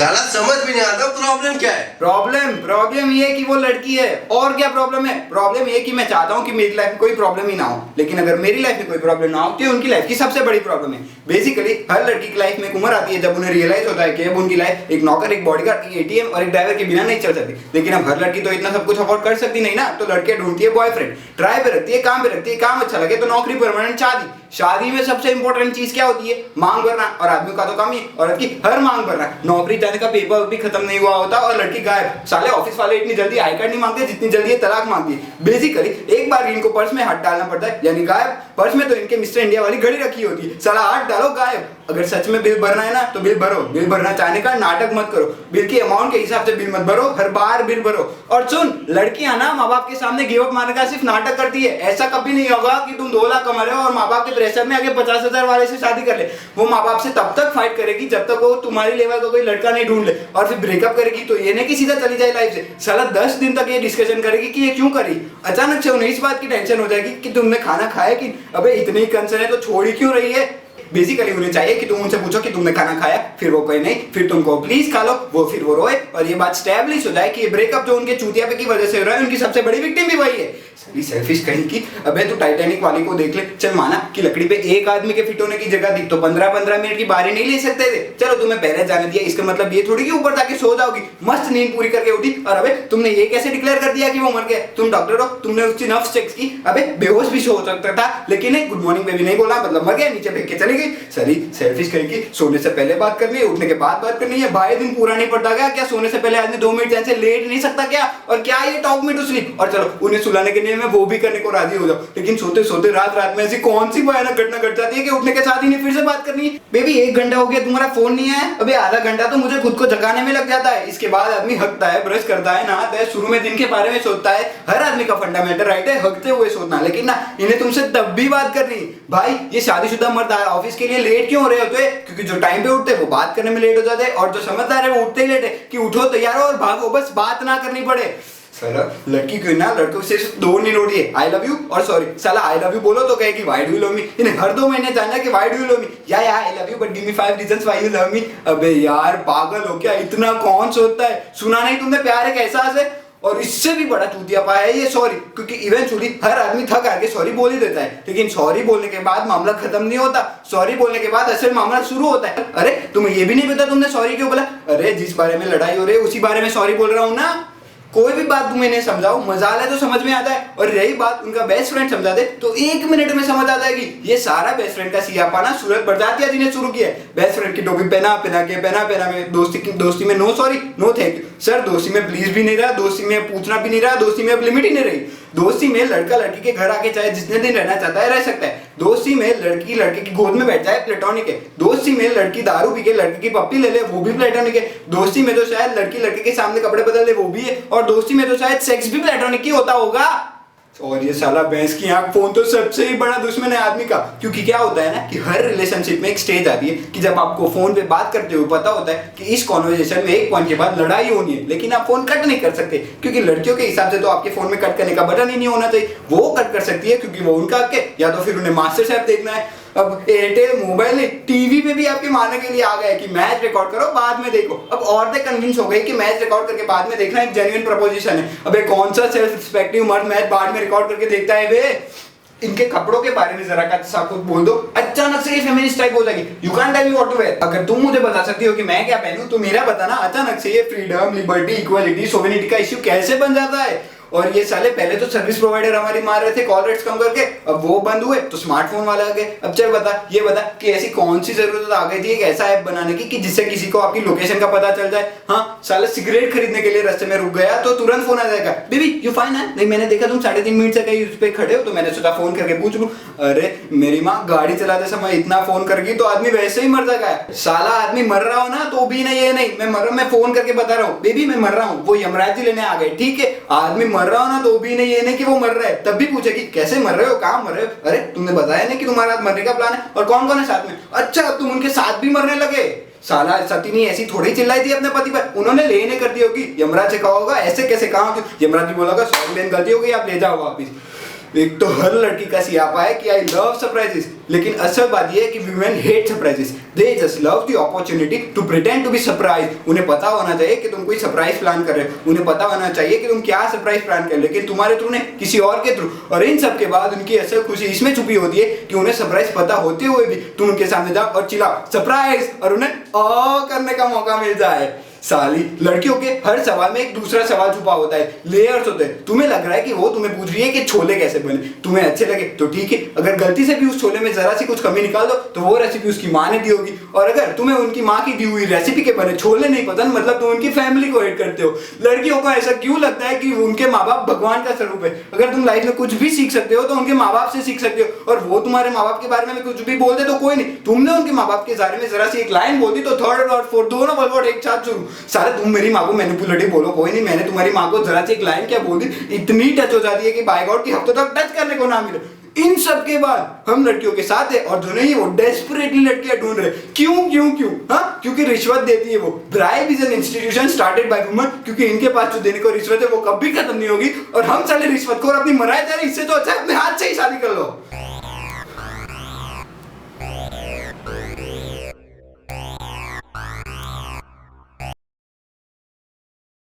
साला समझ भी नहीं आता प्रॉब्लम क्या है। प्रॉब्लम ये है कि वो लड़की है। और क्या प्रॉब्लम है? प्रॉब्लम ये कि मैं चाहता हूँ कि मेरी लाइफ में कोई प्रॉब्लम ही ना हो, लेकिन अगर मेरी लाइफ में कोई प्रॉब्लम ना हो तो उनकी लाइफ की सबसे बड़ी प्रॉब्लम है। बेसिकली हर लड़की की लाइफ में एक उम्र आती है जब उन्हें रियलाइज होता है कि अब उनकी लाइफ एक नौकर, एक बॉडीगार्ड, एक एटीएम और एक ड्राइवर के बिना नहीं चल सकती। लेकिन अब हर लड़की तो इतना सब कुछ अफोर्ड कर सकती नहीं ना, तो लड़कियां ढूंढती है बॉयफ्रेंड, ट्राई पे रखती है, काम पे रखती है, काम अच्छा लगे तो नौकरी, परमानेंट शादी। शादी में सबसे इंपॉर्टेंट चीज क्या होती है? मांग भरना। और आदमी का तो काम ही औरत की हर मांग भरना। नौकरी जाने का पेपर भी खत्म नहीं हुआ होता और लड़की गायब। साले ऑफिस वाले इतनी जल्दी आई कार्ड नहीं मांगते जितनी जल्दी ये तलाक मांगती है। बेसिकली एक बार इनको पर्स में हाथ डालना पड़ता है, यानी गायब। पर्स में तो इनके मिस्टर इंडिया वाली घड़ी रखी होती है, साला हाथ डालो गायब। अगर सच में बिल भरना है ना तो बिल भरो। बिल भरना चाहने का नाटक मत करो, बिल की अमाउंट के हिसाब से बिल मत भरो, हर बार बिल भरो। और सुन, लड़कियां ना माँ बाप के सामने गिव अप मारने का सिर्फ नाटक करती है। ऐसा कभी नहीं होगा कि तुम 2 लाख कमा रहे हो और माँ बाप के प्रेशर में आगे 50,000 वाले से शादी कर ले। वो माँ बाप से तब तक फाइट करेगी जब तक वो तुम्हारी लेवल का कोई लड़का नहीं ढूंढ ले, और फिर ब्रेकअप करेगी तो ये नहीं कि सीधा चली जाए लाइफ से। साला 10 दिन तक ये डिस्कशन करेगी कि ये क्यों करी। अचानक से उन्हें इस बात की टेंशन हो जाएगी कि तुमने खाना खाया कि अबे इतनी कंसर्न है तो छोड़ ही क्यों रही है। बेसिकली उन्हें चाहिए कि तुम उनसे पूछो कि तुमने खाना खाया, फिर वो कहे नहीं, फिर तुमको प्लीज खा लो, वो फिर वो रोए और ये बात स्टैब्लिश हो जाए कि ये ब्रेकअप जो उनके चूतिया पे की वजह से हो रहा है, उनकी सबसे बड़ी विक्टिम भी वही है। सारी सेल्फिश कहीं की। अबे तू टाइटैनिक वाली को देख ले, चल माना कि लकड़ी पे एक आदमी के फिट होने की जगह थी तो 15-15 मिनट की बारी नहीं ले सकते थे। चलो तुम्हें पहले जाने दिया, इसका मतलब ये थोड़ी कि ऊपर जाके सो जाओगी। मस्त नींद पूरी करके उठी और अबे तुमने ये कैसे डिक्लेयर कर दिया कि वो मर गया? तुम डॉक्टर हो, तुमने उसकी नर्व्स चेक की। अबे बेहोश भी हो सकता था, लेकिन गुड मॉर्निंग में भी नहीं बोला, मतलब मर गया, नीचे फेंक के चली गई। सरी सेल्फिश कहेगी, सोने से पहले बात करनी है, उठने के बाद बात करनी है। भाई दिन पूरा नहीं पड़ता क्या? सोने से पहले आदमी 2 मिनट चैन से लेट नहीं सकता क्या? और क्या ये टॉक मी टू स्लीप? और चलो उन्हें सुलाने के लिए मैं वो भी करने को राजी हो जाओ, लेकिन सोते सोते रात रात में ऐसी कौन सी भयानक घटना घट जाती है कि उठने के साथ ही नहीं फिर से बात करनी है। बेबी 1 घंटा हो गया तुम्हारा फोन नहीं आया। अबे आधा घंटा तो मुझे खुद को जगाने में लग जाता है। इसके बाद आदमी हकता है, ब्रश करता है, नहाता है, शुरू में दिन के बारे में सोचता है। हर आदमी का फंडामेंटल राइट है हकते हुए सोचना, लेकिन ना इन्हें तुमसे तब भी बात करनी। भाई ये शादीशुदा मर्द ऑफिस के लिए लेट क्यों हो रहे होते हैं? क्योंकि जो टाइम पे उठते वो बात करने में लेट हो जाते हैं, और जो समझदार है वो उठते ही लेट है कि उठो, तैयार हो और भागो, बस बात ना करनी पड़े। साला लड़की क्यों ना, लड़कों से 2 नहीं नोटी है, आई लव यू और सॉरी। साला आई लव यू बोलो तो कहेगी why do you love me. इन्हें हर 2 महीने जानना कि why do you love me, या I love you but give me 5 reasons why you love me. अबे यार पागल हो क्या? इतना कौन सोचता है? सुना नहीं तुमने प्यार एक एहसास है? और इससे भी बड़ा चूतियापा है ये सॉरी, क्योंकि इवेंचुअली हर आदमी थक आके सॉरी बोल ही देता है, लेकिन सॉरी बोलने के बाद मामला खत्म नहीं होता। सॉरी बोलने के बाद असल मामला शुरू होता है। अरे तुम्हें ये भी नहीं पता तुमने सॉरी क्यों बोला? अरे जिस बारे में लड़ाई हो रही है उसी बारे में सॉरी बोल रहा हूँ ना। कोई भी बात तुम्हें नहीं समझाओ, मजाल है तो समझ में आता है, और यही बात उनका बेस्ट फ्रेंड समझा दे तो 1 मिनट में समझ आता है कि ये सारा बेस्ट फ्रेंड का सियापाना सूरत बरजातिया जी ने शुरू किया है। बेस्ट फ्रेंड की टोपी पहना में दोस्ती में no sorry no thank you sir, दोस्ती में प्लीज भी नहीं रहा, दोस्ती में पूछना भी नहीं रहा, दोस्ती में अब लिमिट ही नहीं रही। दोस्ती में लड़का लड़की के घर आके चाहे जितने दिन रहना चाहता है रह सकता है। दोस्ती में लड़की लड़के की गोद में बैठ जाए, प्लेटोनिक है। दोस्ती में लड़की दारू पी के लड़के की पप्पी ले ले, वो भी प्लेटोनिक है। दोस्ती में तो शायद लड़की लड़के के सामने कपड़े बदल ले, वो भी है। और दोस्ती में तो शायद सेक्स भी प्लेटोनिक ही होता होगा। और ये साला भैंस की आंख फोन तो सबसे ही बड़ा दुश्मन है आदमी का। क्योंकि क्या होता है ना कि हर रिलेशनशिप में एक स्टेज आती है कि जब आपको फोन पे बात करते हुए पता होता है कि इस कॉन्वर्सेशन में एक पॉइंट के बाद लड़ाई होनी है, लेकिन आप फोन कट नहीं कर सकते क्योंकि लड़कियों के हिसाब से तो आपके फोन में कट करने का बटन ही नहीं होना चाहिए। वो कट कर सकती है क्योंकि वो उनका हक है, या तो फिर उन्हें मास्टर शेफ देखना है। अब एयरटेल मोबाइल ने टीवी पे भी आपके मारने के लिए आ गया कि मैच रिकॉर्ड करो बाद में देखो। अब औरतें कन्विंस हो गई कि मैच रिकॉर्ड करके बाद में देखना एक जेन्युइन प्रपोजिशन है। अबे कौन सा सेल्फ रिस्पेक्टिव मर्द मैच बाद में रिकॉर्ड करके देखता है बे? इनके कपड़ों के बारे में जरा का कुछ बोल दो, अचानक से ये फेमिनिस्ट टाइप हो जाएगी। You can't tell me what to wear. अगर तुम मुझे बता सकती हो कि मैं क्या पहनूं तो मेरा बताना। अचानक से ये फ्रीडम, लिबर्टी, इक्वालिटी, सोवेनिटी का इश्यू कैसे बन जाता है? और ये साले पहले तो सर्विस प्रोवाइडर हमारी मार रहे थे कॉल रेट्स कम करके, अब वो बंद हुए तो स्मार्टफोन वाले आ गए। अब चल ये बता कि ऐसी कौन सी जरूरत आ गई थी एक ऐसा ऐप बनाने की कि जिससे किसी को आपकी लोकेशन का पता चल जाए। हाँ साले सिगरेट खरीदने के लिए रास्ते में रुक गया तो तुरंत फोन आ जाएगा, बेबी यू फाइन है? नहीं मैंने देखा तुम 3.5 मिनट से कहीं उस पर खड़े हो तो मैंने सोचा फोन करके पूछ लूं। अरे मेरी माँ गाड़ी चलाते समय इतना फोन करगी तो आदमी वैसे ही मर जाएगा। साला आदमी मर रहा हो ना तो भी नहीं, ये नहीं मैं मर रहा हूं, मैं फोन करके बता रहा हूँ बेबी मैं मर रहा हूँ, वो यमराज जी लेने आ गए। ठीक है आदमी मर रहा हो ना तो भी ये नहीं कि वो मर रहा है, तब भी पूछेगी कैसे मर रहे हो, कहाँ मर रहे हो? अरे तुमने बताया नहीं कि तुम्हारा मरने का प्लान है, और कौन कौन है साथ में? अच्छा तुम उनके साथ भी मरने लगे। साला सतीनी ऐसी थोड़ी चिल्लाई थी अपने पति पर, उन्होंने लेने कर दी होगी। यमराज से कहा होगा ऐसे कैसे कहा, यमराज जी बोला सॉरी बहन गलती हो गई आप ले जाओ वापिस। एक तो हर लड़की का सियापा है कि आई लव सरप्राइजेस, लेकिन असल बात यह है कि women hate surprises. They just love the opportunity to pretend to be surprise. उन्हें पता होना चाहिए कि तुम कोई सरप्राइज प्लान कर रहे हो, उन्हें पता होना चाहिए कि तुम क्या सरप्राइज प्लान कर रहे हो, लेकिन तुम्हारे थ्रू नहीं, किसी और के थ्रू। और इन सब के बाद उनकी असल खुशी इसमें छुपी होती है कि उन्हें सरप्राइज पता होते हुए भी तुम उनके सामने जाओ और चिल्लाओ सरप्राइज, और उन्हें करने का मौका मिल जाए। साली लड़कियों के हर सवाल में एक दूसरा सवाल छुपा होता है, लेयर्स होते हैं। तुम्हें लग रहा है कि वो तुम्हें पूछ रही है कि छोले कैसे बने, तुम्हें अच्छे लगे तो ठीक है, अगर गलती से भी उस छोले में जरा सी कुछ कमी निकाल दो तो वो रेसिपी उसकी माँ ने दी होगी। और अगर तुम्हें उनकी माँ की दी हुई रेसिपी के बने छोले नहीं पसंद, मतलब तुम उनकी फैमिली को हेट करते हो। लड़कियों को ऐसा क्यों लगता है कि उनके माँ बाप भगवान का स्वरूप है? अगर तुम लाइफ में कुछ भी सीख सकते हो तो उनके माँ बाप से सीख सकते हो, और वो तुम्हारे माँ बाप के बारे में कुछ भी बोल दे तो कोई नहीं, तुमने उनके माँ बाप के बारे में जरा सी एक लाइन बोल दी तो थर्ड और फोर्थ दोनों बलवट एक साथ शुरू। सारे तुम मेरी माँ को मैनिपुलेटिव बोलो, कोई नहीं, मैंने तुम्हारी माँ को जरा सी एक लाइन क्या बोल दी, इतनी टच हो जाती है कि बाय गॉड की हफ्तों तक टच करने को ना मिले। इन सब के बाद हम लड़कियों के साथ है, और जो नहीं वो डेस्परेटली लड़कियां ढूंढ रहे। क्यों क्यों क्यों? हाँ, क्योंकि रिश्वत देती है वो। Bribe is an institution started by woman, क्योंकि इनके पास जो देने को रिश्वत है वो कभी खत्म नहीं होगी, और हम साले रिश्वत को और अपनी मराए जा रहे, इससे तो अच्छा है अपने हाथ से ही शादी कर लो।